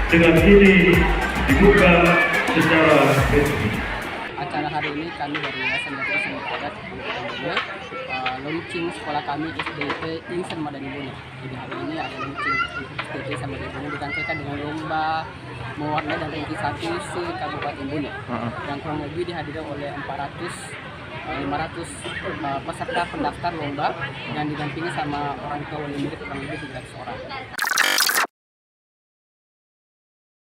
dengan ini dibuka secara resmi. Acara hari ini kami dari Yayasan Bakti Seni Adat launching sekolah kami SDT Insan Madani Bone. Jadi hari ini ada launching SDT sama Bone dirangkaikan dengan lomba mewarnai dan realisasi se Kabupaten Bone. Yang kurang lebih dihadiri oleh 500 peserta pendaftar lomba dan didampingi sama orang tua wali murid kurang lebih 300 orang.